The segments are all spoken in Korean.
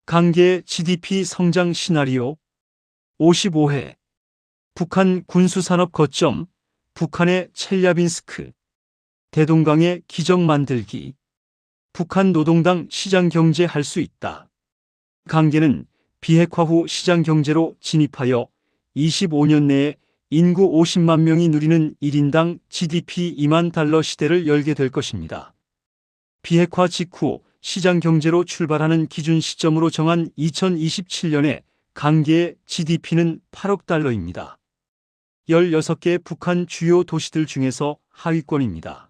강계의 GDP 성장 시나리오 55회 북한 군수산업 거점, 북한의 첼야빈스크, 대동강의 기적 만들기, 북한 노동당 시장경제 할 수 있다. 강계는 비핵화 후 시장경제로 진입하여 25년 내에 인구 50만 명이 누리는 1인당 GDP 2만 달러 시대를 열게 될 것입니다. 비핵화 직후 시장경제로 출발하는 기준 시점으로 정한 2027년에 강계의 GDP는 8억 달러입니다. 16개 북한 주요 도시들 중에서 하위권입니다.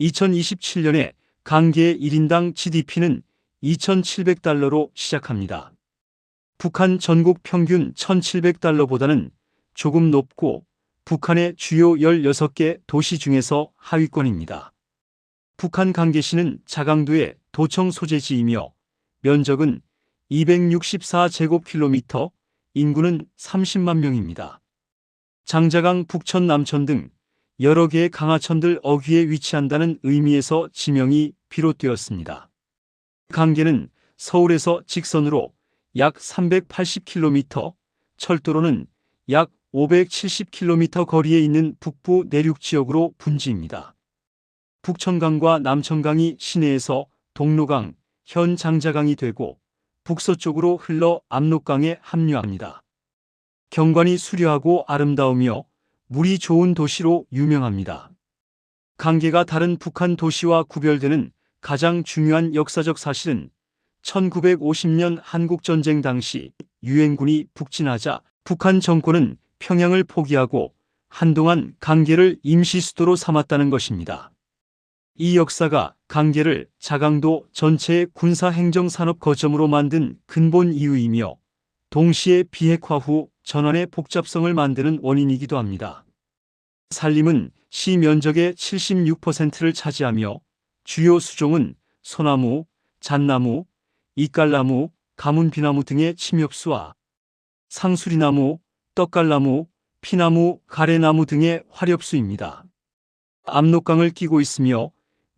2027년에 강계의 1인당 GDP는 2,700달러로 시작합니다. 북한 전국 평균 1,700달러보다는 조금 높고 북한의 주요 16개 도시 중에서 하위권입니다. 북한 강계시는 자강도의 도청 소재지이며 면적은 264제곱킬로미터, 인구는 30만 명입니다. 장자강, 북천, 남천 등 여러 개의 강하천들 어귀에 위치한다는 의미에서 지명이 비롯되었습니다. 강계는 서울에서 직선으로 약 380km, 철도로는 약 570km 거리에 있는 북부 내륙 지역으로 분지입니다. 북천강과 남천강이 시내에서 동로강, 현 장자강이 되고 북서쪽으로 흘러 압록강에 합류합니다. 경관이 수려하고 아름다우며 물이 좋은 도시로 유명합니다. 강계가 다른 북한 도시와 구별되는 가장 중요한 역사적 사실은 1950년 한국전쟁 당시 유엔군이 북진하자 북한 정권은 평양을 포기하고 한동안 강계를 임시 수도로 삼았다는 것입니다. 이 역사가 강계를 자강도 전체의 군사행정산업 거점으로 만든 근본 이유이며 동시에 비핵화 후 전환의 복잡성을 만드는 원인이기도 합니다. 산림은 시 면적의 76%를 차지하며 주요 수종은 소나무, 잣나무, 이깔나무, 가문비나무 등의 침엽수와 상수리나무, 떡갈나무, 피나무, 가래나무 등의 화렵수입니다. 압록강을 끼고 있으며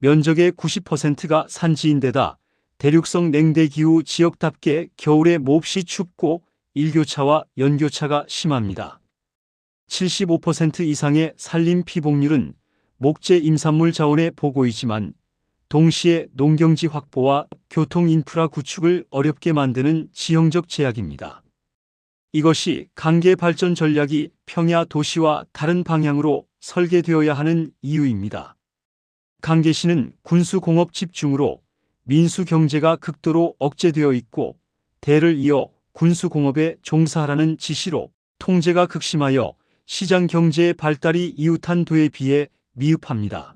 면적의 90%가 산지인데다 대륙성 냉대기후 지역답게 겨울에 몹시 춥고 일교차와 연교차가 심합니다. 75% 이상의 산림 피복률은 목재 임산물 자원의 보고이지만 동시에 농경지 확보와 교통 인프라 구축을 어렵게 만드는 지형적 제약입니다. 이것이 강계 발전 전략이 평야 도시와 다른 방향으로 설계되어야 하는 이유입니다. 강계시는 군수공업 집중으로 민수경제가 극도로 억제되어 있고 대를 이어 군수공업에 종사하라는 지시로 통제가 극심하여 시장경제의 발달이 이웃한 도에 비해 미흡합니다.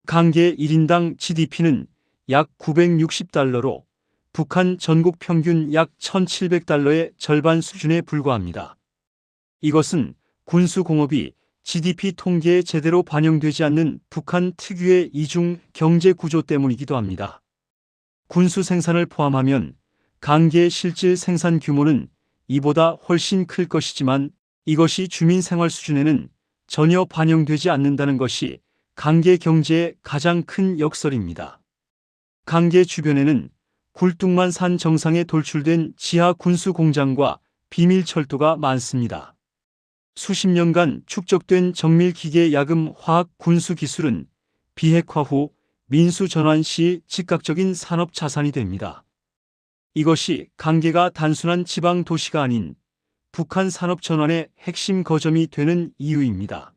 강계 1인당 GDP는 약 960달러로 북한 전국 평균 약 1,700달러의 절반 수준에 불과합니다. 이것은 군수공업이 GDP 통계에 제대로 반영되지 않는 북한 특유의 이중 경제 구조 때문이기도 합니다. 군수 생산을 포함하면 강계의 실질 생산 규모는 이보다 훨씬 클 것이지만 이것이 주민 생활 수준에는 전혀 반영되지 않는다는 것이 강계 경제의 가장 큰 역설입니다. 강계 주변에는 굴뚝만 산 정상에 돌출된 지하 군수 공장과 비밀 철도가 많습니다. 수십 년간 축적된 정밀기계 야금 화학 군수 기술은 비핵화 후 민수 전환 시 즉각적인 산업 자산이 됩니다. 이것이 강계가 단순한 지방 도시가 아닌 북한 산업 전환의 핵심 거점이 되는 이유입니다.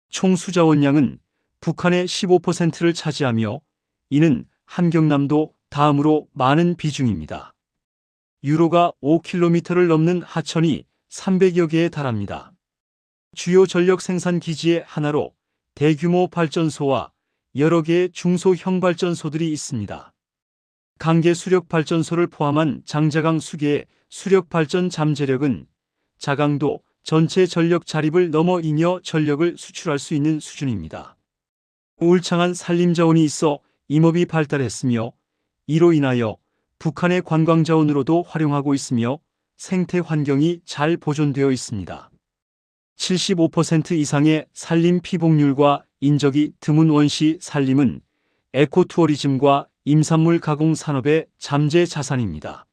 총 수자원량은 북한의 15%를 차지하며 이는 함경남도 다음으로 많은 비중입니다. 유로가 5km를 넘는 하천이 300여 개에 달합니다. 주요 전력 생산 기지의 하나로 대규모 발전소와 여러 개의 중소형 발전소들이 있습니다. 강계 수력발전소를 포함한 장자강 수계의 수력발전 잠재력은 자강도 전체 전력 자립을 넘어 잉여 전력을 수출할 수 있는 수준입니다. 울창한 산림자원이 있어 임업이 발달했으며 이로 인하여 북한의 관광자원으로도 활용하고 있으며 생태 환경이 잘 보존되어 있습니다. 75% 이상의 산림 피복률과 인적이 드문 원시 산림은 에코투어리즘과 임산물 가공 산업의 잠재 자산입니다.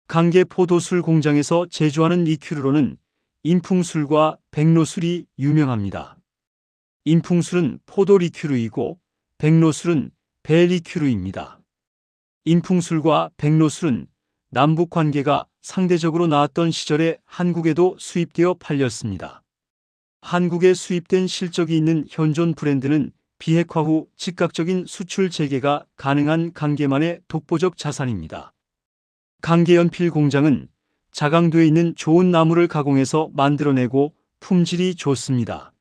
강계 포도술 공장에서 제조하는 리큐르로는 인풍술과 백로술이 유명합니다. 인풍술은 포도 리큐르이고 백로술은 배 리큐르입니다. 인풍술과 백로술은 남북 관계가 상대적으로 나았던 시절에 한국에도 수입되어 팔렸습니다. 한국에 수입된 실적이 있는 현존 브랜드는 비핵화 후 즉각적인 수출 재개가 가능한 강계만의 독보적 자산입니다. 강계연필 공장은 자강도에 있는 좋은 나무를 가공해서 만들어내고 품질이 좋습니다.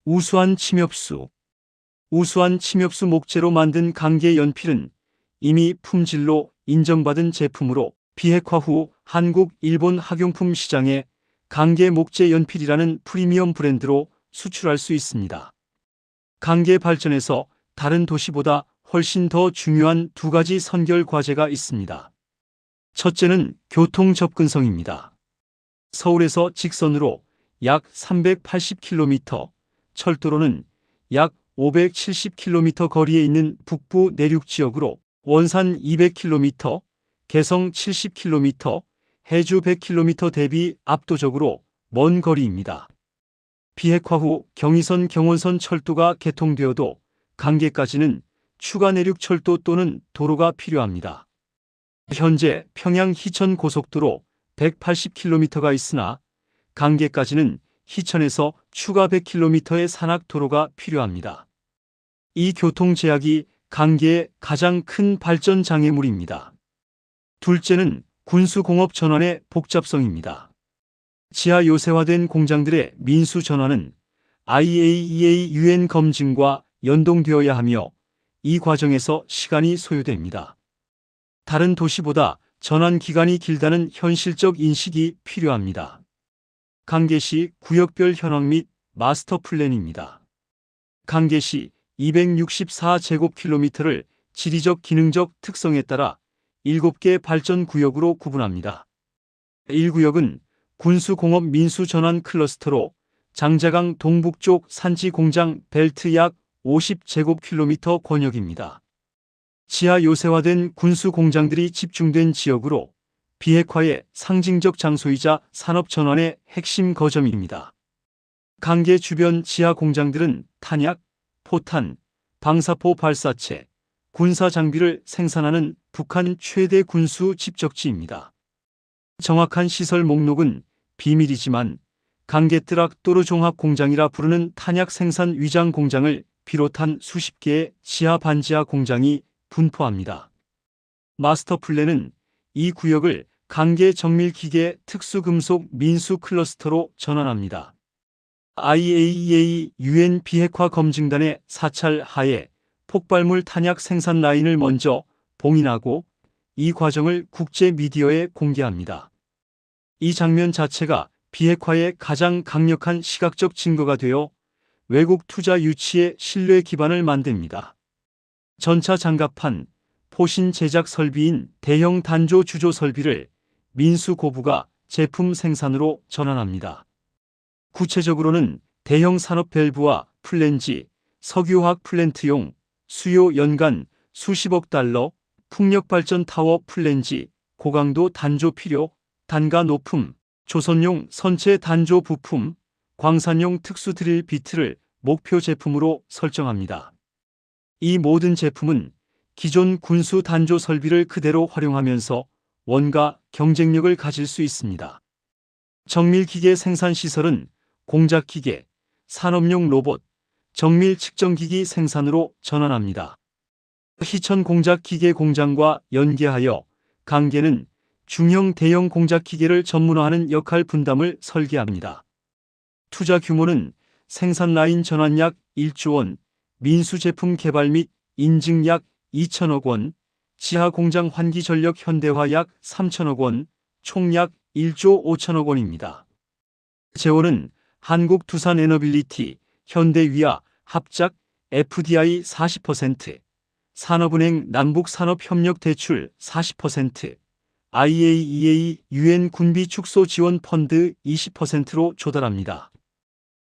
우수한 침엽수 목재로 만든 강계연필은 이미 품질로 인정받은 제품으로 비핵화 후 한국, 일본 학용품 시장에 강계 목재 연필이라는 프리미엄 브랜드로 수출할 수 있습니다. 강계 발전에서 다른 도시보다 훨씬 더 중요한 두 가지 선결 과제가 있습니다. 첫째는 교통 접근성입니다. 서울에서 직선으로 약 380km, 철도로는 약 570km 거리에 있는 북부 내륙 지역으로 원산 200km, 개성 70km, 해주 100km 대비 압도적으로 먼 거리입니다. 비핵화 후 경의선 경원선 철도가 개통되어도 강계까지는 추가 내륙 철도 또는 도로가 필요합니다. 현재 평양 희천 고속도로 180km가 있으나 강계까지는 희천에서 추가 100km의 산악 도로가 필요합니다. 이 교통 제약이 강계의 가장 큰 발전 장애물입니다. 둘째는 군수공업 전환의 복잡성입니다. 지하 요새화된 공장들의 민수 전환은 IAEA UN 검증과 연동되어야 하며 이 과정에서 시간이 소요됩니다. 다른 도시보다 전환 기간이 길다는 현실적 인식이 필요합니다. 강계시 구역별 현황 및 마스터 플랜입니다. 강계시 264제곱킬로미터를 지리적 기능적 특성에 따라 7개 발전 구역으로 구분합니다. 1구역은 군수공업 민수 전환 클러스터로 장자강 동북쪽 산지 공장 벨트 약 50제곱킬로미터 권역입니다. 지하 요새화된 군수 공장들이 집중된 지역으로 비핵화의 상징적 장소이자 산업 전환의 핵심 거점입니다. 강계 주변 지하 공장들은 탄약, 포탄, 방사포 발사체, 군사 장비를 생산하는 북한 최대 군수 집적지입니다. 정확한 시설 목록은 비밀이지만 강계뜨락도로 종합공장이라 부르는 탄약 생산 위장 공장을 비롯한 수십 개의 지하 반지하 공장이 분포합니다. 마스터 플랜은 이 구역을 강계 정밀기계 특수금속 민수 클러스터로 전환합니다. IAEA UN 비핵화 검증단의 사찰 하에 폭발물 탄약 생산 라인을 먼저 봉인하고 이 과정을 국제 미디어에 공개합니다. 이 장면 자체가 비핵화의 가장 강력한 시각적 증거가 되어 외국 투자 유치의 신뢰 기반을 만듭니다. 전차 장갑판, 포신 제작 설비인 대형 단조 주조 설비를 민수고부가 제품 생산으로 전환합니다. 구체적으로는 대형 산업 밸브와 플랜지, 석유화학 플랜트용 수요 연간 수십억 달러, 풍력발전 타워 플랜지, 고강도 단조 필요, 단가 높음, 조선용 선체 단조 부품, 광산용 특수 드릴 비트를 목표 제품으로 설정합니다. 이 모든 제품은 기존 군수 단조 설비를 그대로 활용하면서 원가 경쟁력을 가질 수 있습니다. 정밀기계 생산시설은 공작기계, 산업용 로봇, 정밀 측정기기 생산으로 전환합니다. 희천 공작기계 공장과 연계하여 강계는 중형 대형 공작기계를 전문화하는 역할 분담을 설계합니다. 투자 규모는 생산 라인 전환 약 1조 원, 민수 제품 개발 및 인증 약 2천억 원, 지하 공장 환기 전력 현대화 약 3천억 원, 총 약 1조 5천억 원입니다. 재원은 한국 두산 에너빌리티, 현대위아, 합작, FDI 40%, 산업은행 남북산업협력대출 40%, IAEA UN 군비 축소 지원 펀드 20%로 조달합니다.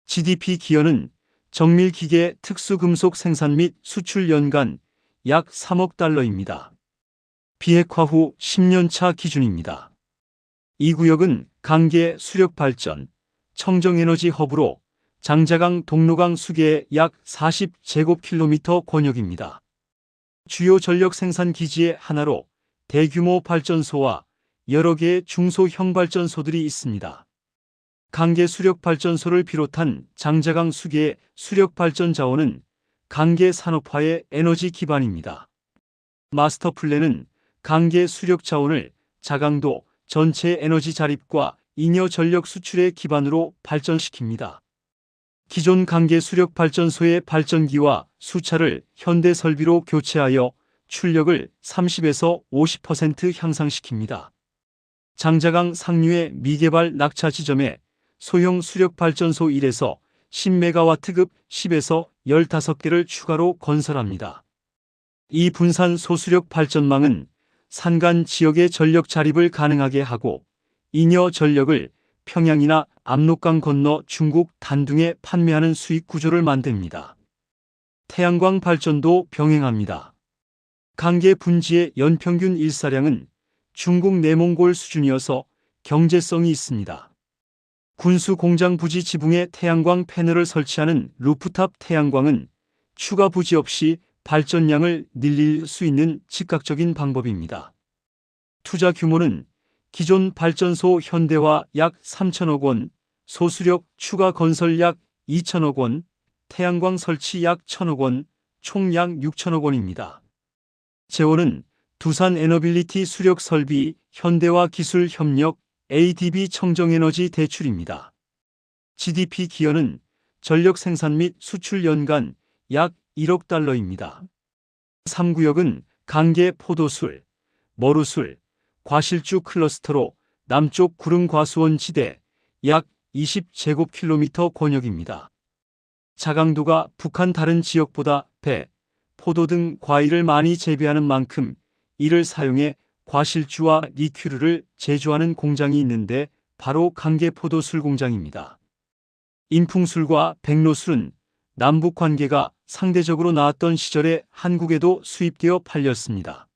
GDP 기여는 정밀기계 특수금속 생산 및 수출 연간 약 3억 달러입니다. 비핵화 후 10년차 기준입니다. 이 구역은 강계 수력 발전, 청정에너지 허브로 장자강 동로강 수계의 약 40제곱킬로미터 권역입니다. 주요 전력 생산 기지의 하나로 대규모 발전소와 여러 개의 중소형 발전소들이 있습니다. 강계 수력 발전소를 비롯한 장자강 수계의 수력 발전 자원은 강계 산업화의 에너지 기반입니다. 마스터 플랜은 강계 수력 자원을 자강도 전체 에너지 자립과 잉여 전력 수출의 기반으로 발전시킵니다. 기존 강계 수력 발전소의 발전기와 수차를 현대 설비로 교체하여 출력을 30에서 50% 향상시킵니다. 장자강 상류의 미개발 낙차 지점에 소형 수력 발전소 1에서 10메가와트급 10에서 15개를 추가로 건설합니다. 이 분산 소수력 발전망은 산간 지역의 전력 자립을 가능하게 하고 잉여 전력을 평양이나 압록강 건너 중국 단둥에 판매하는 수익 구조를 만듭니다. 태양광 발전도 병행합니다. 강계 분지의 연평균 일사량은 중국 내몽골 수준이어서 경제성이 있습니다. 군수 공장 부지 지붕에 태양광 패널을 설치하는 루프탑 태양광은 추가 부지 없이 발전량을 늘릴 수 있는 즉각적인 방법입니다. 투자 규모는 기존 발전소 현대화 약 3천억 원, 소수력 추가 건설 약 2천억 원, 태양광 설치 약 1천억 원, 총 약 6천억 원입니다. 재원은 두산 에너빌리티 수력 설비 현대화 기술 협력 ADB 청정에너지 대출입니다. GDP 기여는 전력 생산 및 수출 연간 약 1억 달러입니다. 3구역은 강계 포도술, 머루술, 과실주 클러스터로 남쪽 구릉 과수원 지대 약 20제곱킬로미터 권역입니다. 자강도가 북한 다른 지역보다 배, 포도 등 과일을 많이 재배하는 만큼 이를 사용해 과실주와 리큐르를 제조하는 공장이 있는데 바로 강계 포도술 공장입니다. 인풍술과 백로술은 남북 관계가 상대적으로 나았던 시절에 한국에도 수입되어 팔렸습니다.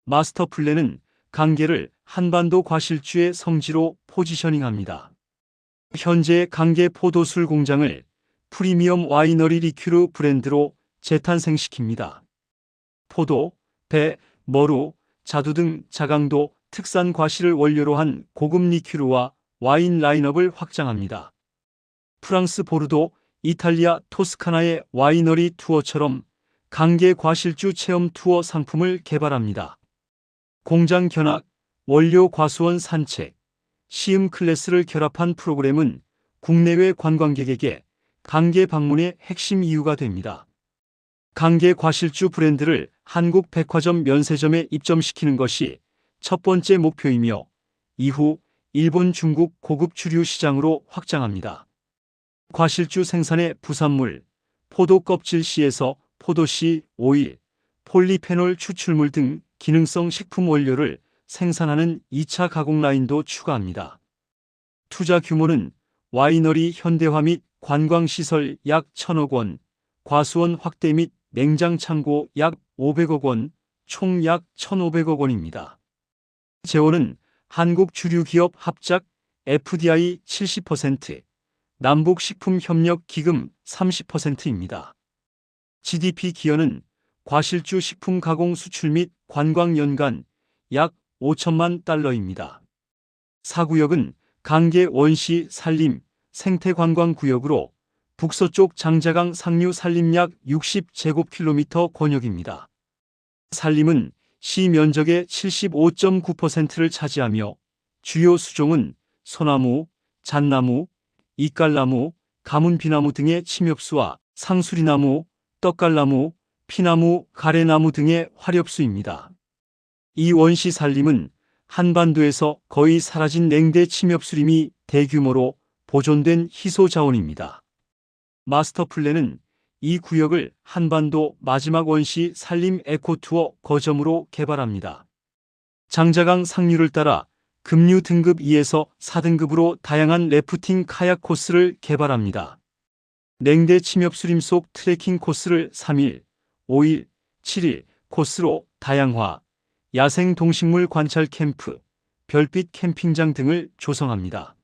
마스터 플랜은 강계를 한반도 과실주의 성지로 포지셔닝합니다. 현재 강계 포도술 공장을 프리미엄 와이너리 리큐르 브랜드로 재탄생시킵니다. 포도, 배, 머루, 자두 등 자강도 특산 과실을 원료로 한 고급 리큐르와 와인 라인업을 확장합니다. 프랑스 보르도, 이탈리아 토스카나의 와이너리 투어처럼 강계 과실주 체험 투어 상품을 개발합니다. 공장 견학, 원료 과수원 산책, 시음 클래스를 결합한 프로그램은 국내외 관광객에게 강계 방문의 핵심 이유가 됩니다. 강계 과실주 브랜드를 한국 백화점 면세점에 입점시키는 것이 첫 번째 목표이며 이후 일본, 중국 고급 주류 시장으로 확장합니다. 과실주 생산의 부산물, 포도 껍질 씨에서 포도씨, 오일, 폴리페놀 추출물 등 기능성 식품 원료를 생산하는 2차 가공 라인도 추가합니다. 투자 규모는 와이너리 현대화 및 관광시설 약 1천억 원, 과수원 확대 및 냉장 창고 약 500억 원, 총 약 1,500억 원입니다. 재원은 한국 주류 기업 합작 FDI 70%, 남북식품협력기금 30%입니다. GDP 기여는 과실주 식품 가공 수출 및 관광 연간 약 5천만 달러입니다. 4구역은 강계 원시 산림 생태관광구역으로 북서쪽 장자강 상류 산림 약 60제곱킬로미터 권역입니다. 산림은 시 면적의 75.9%를 차지하며 주요 수종은 소나무, 잣나무, 이깔나무, 가문비나무 등의 침엽수와 상수리나무, 떡갈나무, 피나무, 가래나무 등의 화렵수입니다. 이 원시 산림은 한반도에서 거의 사라진 냉대 침엽수림이 대규모로 보존된 희소 자원입니다. 마스터 플랜은 이 구역을 한반도 마지막 원시 산림 에코투어 거점으로 개발합니다. 장자강 상류를 따라 급류 등급 2에서 4등급으로 다양한 래프팅 카약 코스를 개발합니다. 냉대 침엽수림 속 트레킹 코스를 3일, 5일, 7일 코스로 다양화, 야생 동식물 관찰 캠프, 별빛 캠핑장 등을 조성합니다.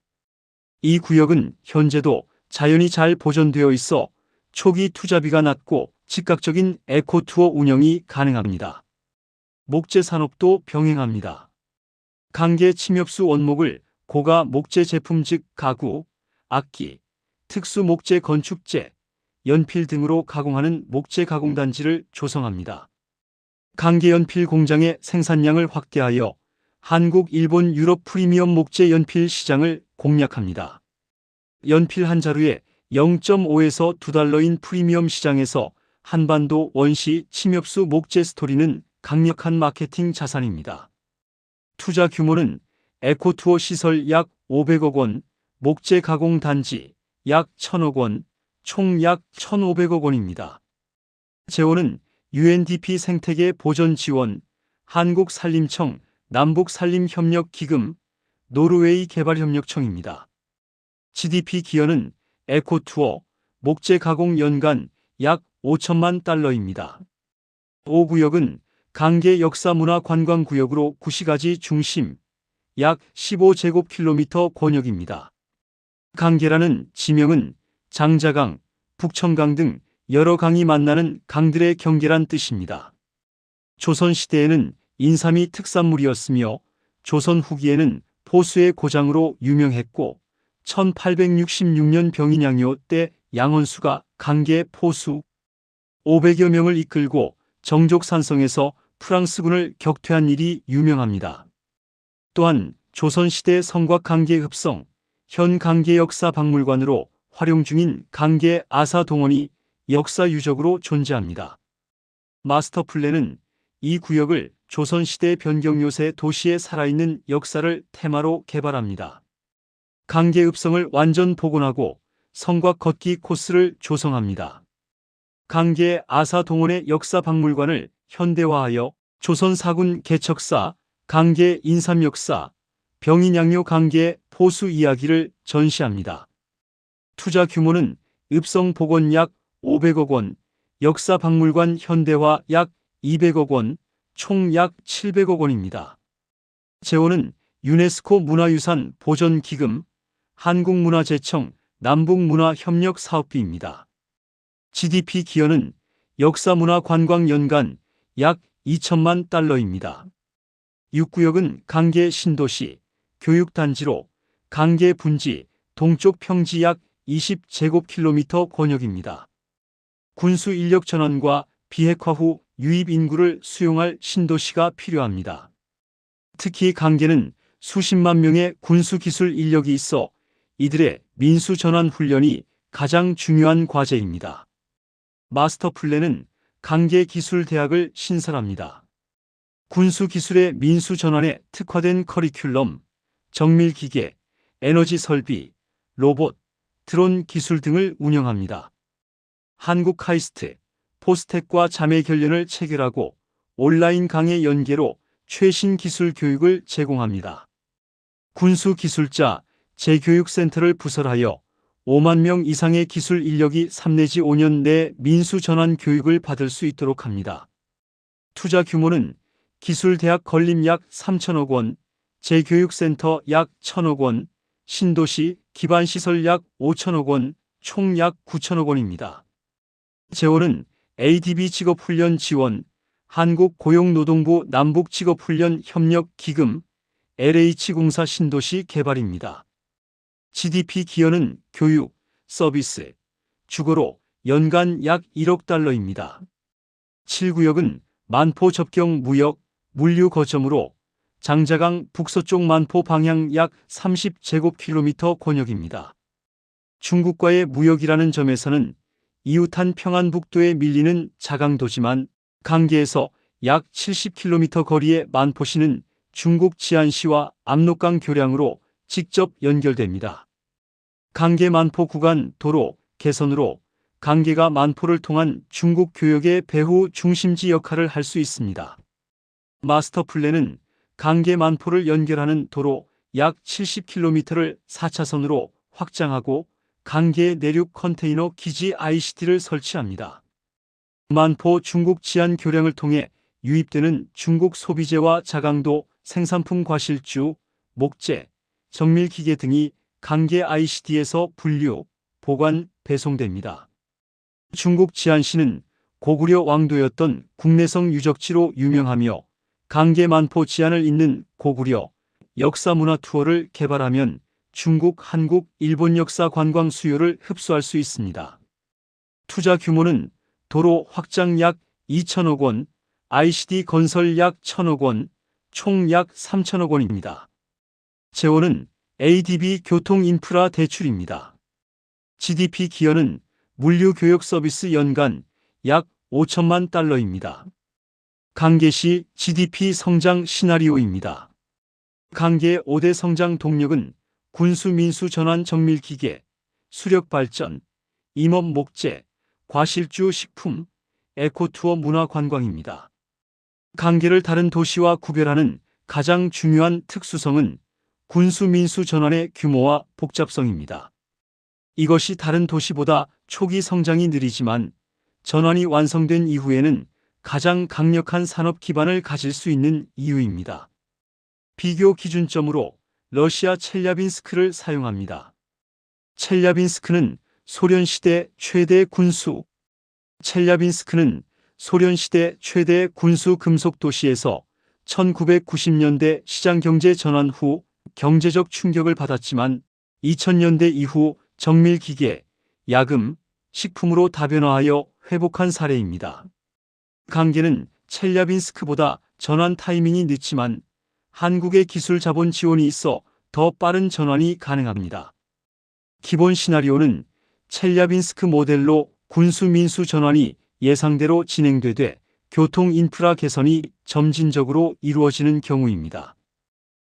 이 구역은 현재도 자연이 잘 보존되어 있어 초기 투자비가 낮고 즉각적인 에코투어 운영이 가능합니다. 목재 산업도 병행합니다. 강계 침엽수 원목을 고가 목재 제품 즉 가구, 악기, 특수 목재 건축재, 연필 등으로 가공하는 목재 가공단지를 조성합니다. 강계 연필 공장의 생산량을 확대하여 한국, 일본, 유럽 프리미엄 목재 연필 시장을 공략합니다. 연필 한 자루에 0.5에서 2달러인 프리미엄 시장에서 한반도 원시 침엽수 목재 스토리는 강력한 마케팅 자산입니다. 투자 규모는 에코투어 시설 약 500억 원, 목재 가공 단지 약 1000억 원, 총 약 1500억 원입니다. 재원은 UNDP 생태계 보전 지원, 한국산림청, 남북산림협력기금, 노르웨이 개발협력청입니다. GDP 기여는 에코투어, 목재 가공 연간 약 5천만 달러입니다. 5구역은 강계 역사문화관광구역으로 구시가지 중심, 약 15제곱킬로미터 권역입니다. 강계라는 지명은 장자강, 북천강 등 여러 강이 만나는 강들의 경계란 뜻입니다. 조선시대에는 인삼이 특산물이었으며 조선 후기에는 포수의 고장으로 유명했고 1866년 병인양요 때 양원수가 강계 포수 500여 명을 이끌고 정족산성에서 프랑스군을 격퇴한 일이 유명합니다. 또한 조선시대 성곽 강계 흡성, 현 강계 역사박물관으로 활용 중인 강계 아사동원이 역사 유적으로 존재합니다. 마스터 플랜은 이 구역을 조선시대 변경 요새 도시의 살아있는 역사를 테마로 개발합니다. 강계 읍성을 완전 복원하고 성곽 걷기 코스를 조성합니다. 강계 아사동원의 역사박물관을 현대화하여 조선 사군 개척사, 강계 인삼역사, 병인양요 강계 포수 이야기를 전시합니다. 투자 규모는 읍성 복원 약 500억 원, 역사박물관 현대화 약 200억 원, 총 약 700억 원입니다. 재원은 유네스코 문화유산 보전기금, 한국문화재청, 남북문화협력사업비입니다. GDP 기여는 역사문화관광 연간 약 2천만 달러입니다. 6구역은 강계 신도시, 교육단지로 강계 분지, 동쪽 평지 약 20제곱킬로미터 권역입니다. 군수 인력 전환과 비핵화 후 유입 인구를 수용할 신도시가 필요합니다. 특히 강계는 수십만 명의 군수 기술 인력이 있어 이들의 민수 전환 훈련이 가장 중요한 과제입니다. 마스터 플랜은 강계 기술대학을 신설합니다. 군수 기술의 민수 전환에 특화된 커리큘럼, 정밀 기계, 에너지 설비, 로봇, 드론 기술 등을 운영합니다. 한국 카이스트, 포스텍과 자매 결연을 체결하고 온라인 강의 연계로 최신 기술 교육을 제공합니다. 군수 기술자 재교육센터를 부설하여 5만 명 이상의 기술 인력이 3 내지 5년 내 민수 전환 교육을 받을 수 있도록 합니다. 투자 규모는 기술대학 건립 약 3천억 원, 재교육센터 약 1천억 원, 신도시 기반시설 약 5천억 원, 총 약 9천억 원입니다. 재원은 ADB 직업훈련 지원, 한국고용노동부 남북직업훈련 협력기금, LH공사 신도시 개발입니다. GDP 기여는 교육, 서비스, 주거로 연간 약 1억 달러입니다. 7구역은 만포 접경 무역, 물류 거점으로 장자강 북서쪽 만포 방향 약 30제곱킬로미터 권역입니다. 중국과의 무역이라는 점에서는 이웃한 평안북도에 밀리는 자강도지만 강계에서 약 70km 거리의 만포시는 중국 지안시와 압록강 교량으로 직접 연결됩니다. 강계 만포 구간 도로 개선으로 강계가 만포를 통한 중국 교역의 배후 중심지 역할을 할 수 있습니다. 마스터 플랜은 강계 만포를 연결하는 도로 약 70km를 4차선으로 확장하고 강계 내륙 컨테이너 기지 ICT를 설치합니다. 만포 중국 지안 교량을 통해 유입되는 중국 소비재와 자강도, 생산품 과실주, 목재, 정밀기계 등이 강계 ICD에서 분류, 보관, 배송됩니다. 중국 지안시는 고구려 왕도였던 국내성 유적지로 유명하며 강계 만포 지안을 잇는 고구려 역사문화 투어를 개발하면 중국, 한국, 일본 역사 관광 수요를 흡수할 수 있습니다. 투자 규모는 도로 확장 약 2천억 원, ICD 건설 약 1천억 원, 총 약 3천억 원입니다. 재원은 ADB 교통인프라 대출입니다. GDP 기여는 물류교육 서비스 연간 약 5천만 달러입니다. 강계시 GDP 성장 시나리오입니다. 강계의 5대 성장 동력은 군수 민수 전환 정밀기계, 수력 발전, 임업 목재, 과실주 식품, 에코투어 문화 관광입니다. 강계를 다른 도시와 구별하는 가장 중요한 특수성은 군수 민수 전환의 규모와 복잡성입니다. 이것이 다른 도시보다 초기 성장이 느리지만 전환이 완성된 이후에는 가장 강력한 산업 기반을 가질 수 있는 이유입니다. 비교 기준점으로 러시아 첼야빈스크를 사용합니다. 첼야빈스크는 소련시대 최대 군수 금속 도시에서 1990년대 시장경제 전환 후 경제적 충격을 받았지만 2000년대 이후 정밀기계, 야금, 식품으로 다변화하여 회복한 사례입니다. 강계는 첼야빈스크보다 전환 타이밍이 늦지만 한국의 기술 자본 지원이 있어 더 빠른 전환이 가능합니다. 기본 시나리오는 첼야빈스크 모델로 군수 민수 전환이 예상대로 진행되되 교통 인프라 개선이 점진적으로 이루어지는 경우입니다.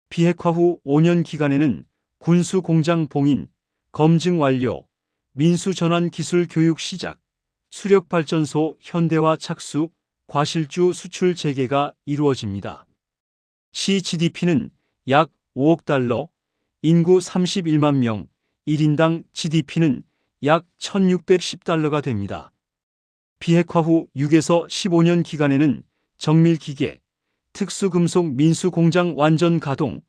비핵화 후 5년 기간에는 군수 공장 봉인, 검증 완료, 민수 전환 기술 교육 시작, 수력 발전소 현대화 착수, 과실주 수출 재개가 이루어집니다. 시 GDP는 약 5억 달러, 인구 31만 명, 1인당 GDP는 약 1610달러가 됩니다. 비핵화 후 6에서 15년 기간에는 정밀기계, 특수금속 민수공장 완전 가동,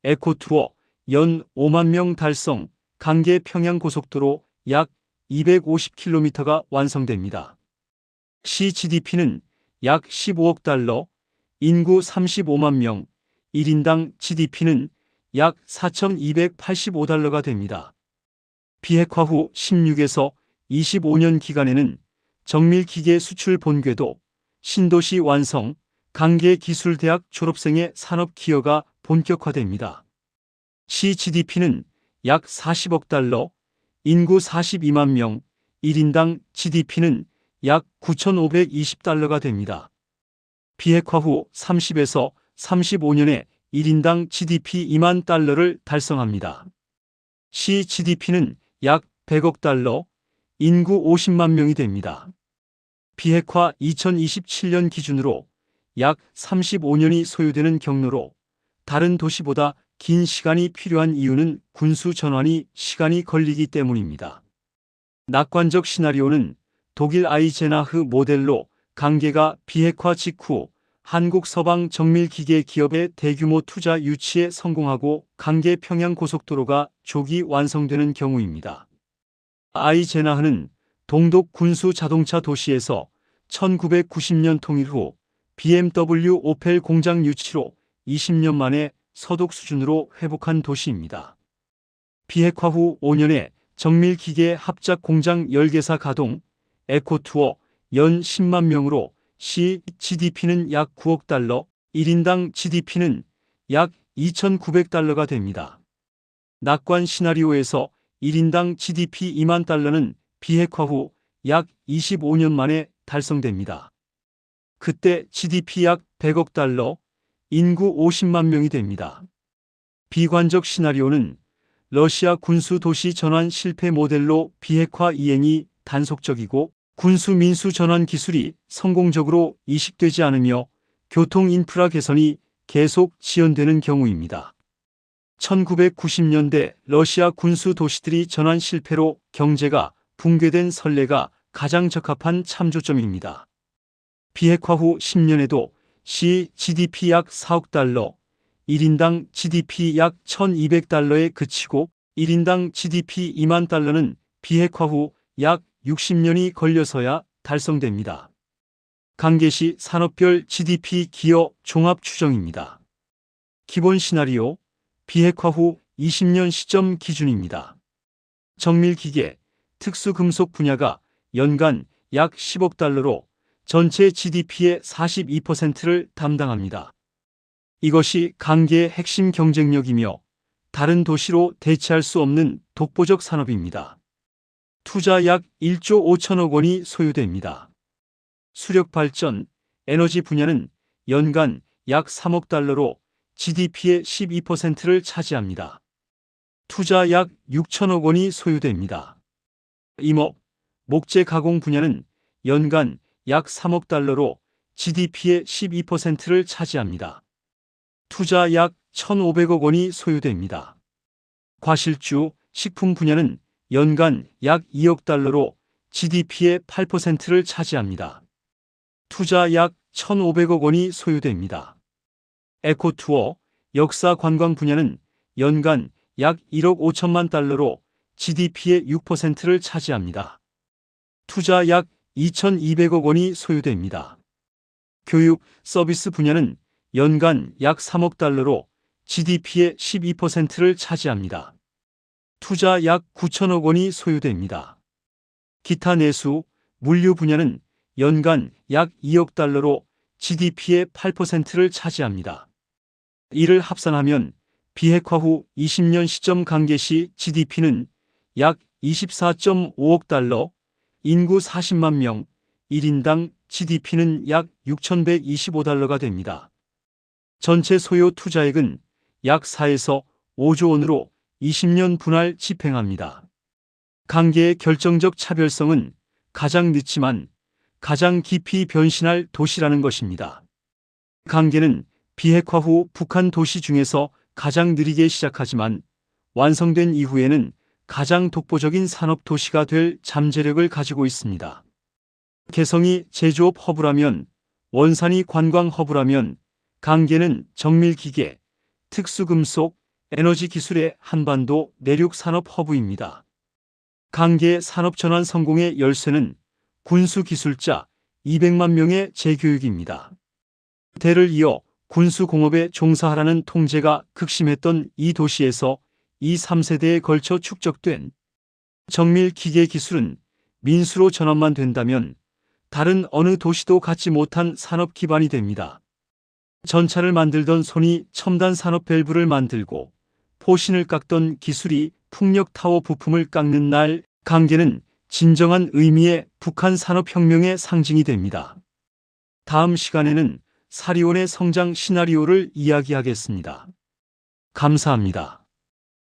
에코투어, 연 5만 명 달성, 강계 평양고속도로 약 250km가 완성됩니다. 시 GDP는 약 15억 달러, 인구 35만 명, 1인당 GDP는 약 4,285달러가 됩니다. 비핵화 후 16에서 25년 기간에는 정밀기계 수출 본궤도, 신도시 완성, 강계기술대학 졸업생의 산업 기여가 본격화됩니다. 시 GDP는 약 40억 달러, 인구 42만 명, 1인당 GDP는 약 9,520달러가 됩니다. 비핵화 후 30에서 35년에 1인당 GDP 2만 달러를 달성합니다. 시 GDP는 약 100억 달러, 인구 50만 명이 됩니다. 비핵화 2027년 기준으로 약 35년이 소요되는 경로로 다른 도시보다 긴 시간이 필요한 이유는 군수 전환이 시간이 걸리기 때문입니다. 낙관적 시나리오는 독일 아이제나흐 모델로 강계가 비핵화 직후 한국 서방 정밀기계 기업의 대규모 투자 유치에 성공하고 강계 평양고속도로가 조기 완성되는 경우입니다. 아이제나흐는 동독 군수 자동차 도시에서 1990년 통일 후 BMW 오펠 공장 유치로 20년 만에 서독 수준으로 회복한 도시입니다. 비핵화 후 5년에 정밀기계 합작 공장 10개사 가동, 에코투어 연 10만 명으로 시 GDP는 약 9억 달러, 1인당 GDP는 약 2,900달러가 됩니다. 낙관 시나리오에서 1인당 GDP 2만 달러는 비핵화 후 약 25년 만에 달성됩니다. 그때 GDP 약 100억 달러, 인구 50만 명이 됩니다. 비관적 시나리오는 러시아 군수 도시 전환 실패 모델로 비핵화 이행이 단속적이고 군수 민수 전환 기술이 성공적으로 이식되지 않으며 교통 인프라 개선이 계속 지연되는 경우입니다. 1990년대 러시아 군수 도시들이 전환 실패로 경제가 붕괴된 선례가 가장 적합한 참조점입니다. 비핵화 후 10년에도 시 GDP 약 4억 달러, 1인당 GDP 약 1200달러에 그치고 1인당 GDP 2만 달러는 비핵화 후 약 60년이 걸려서야 달성됩니다. 강계시 산업별 GDP 기여 종합 추정입니다. 기본 시나리오, 비핵화 후 20년 시점 기준입니다. 정밀기계, 특수금속 분야가 연간 약 10억 달러로 전체 GDP의 42%를 담당합니다. 이것이 강계의 핵심 경쟁력이며 다른 도시로 대체할 수 없는 독보적 산업입니다. 투자 약 1조 5천억 원이 소요됩니다. 수력발전, 에너지 분야는 연간 약 3억 달러로 GDP의 12%를 차지합니다. 투자 약 6천억 원이 소요됩니다. 임업, 목재 가공 분야는 연간 약 3억 달러로 GDP의 12%를 차지합니다. 투자 약 1,500억 원이 소요됩니다. 과실주, 식품 분야는 연간 약 2억 달러로 GDP의 8%를 차지합니다. 투자 약 1,500억 원이 소요됩니다. 에코투어, 역사 관광 분야는 연간 약 1억 5천만 달러로 GDP의 6%를 차지합니다. 투자 약 2,200억 원이 소요됩니다. 교육, 서비스 분야는 연간 약 3억 달러로 GDP의 12%를 차지합니다. 투자 약 9천억 원이 소요됩니다. 기타 내수, 물류 분야는 연간 약 2억 달러로 GDP의 8%를 차지합니다. 이를 합산하면 비핵화 후 20년 시점 강계시 GDP는 약 24.5억 달러, 인구 40만 명, 1인당 GDP는 약 6,125달러가 됩니다. 전체 소요 투자액은 약 4에서 5조 원으로 20년 분할 집행합니다. 강계의 결정적 차별성은 가장 늦지만 가장 깊이 변신할 도시라는 것입니다. 강계는 비핵화 후 북한 도시 중에서 가장 느리게 시작하지만 완성된 이후에는 가장 독보적인 산업 도시가 될 잠재력을 가지고 있습니다. 개성이 제조업 허브라면, 원산이 관광 허브라면 강계는 정밀기계, 특수금속, 에너지 기술의 한반도 내륙 산업 허브입니다. 강계 산업전환 성공의 열쇠는 군수기술자 200만 명의 재교육입니다. 대를 이어 군수공업에 종사하라는 통제가 극심했던 이 도시에서 2, 3세대에 걸쳐 축적된 정밀기계 기술은 민수로 전환만 된다면 다른 어느 도시도 갖지 못한 산업 기반이 됩니다. 전차를 만들던 손이 첨단 산업 밸브를 만들고 포신을 깎던 기술이 풍력타워 부품을 깎는 날, 강계는 진정한 의미의 북한 산업혁명의 상징이 됩니다. 다음 시간에는 사리온의 성장 시나리오를 이야기하겠습니다. 감사합니다.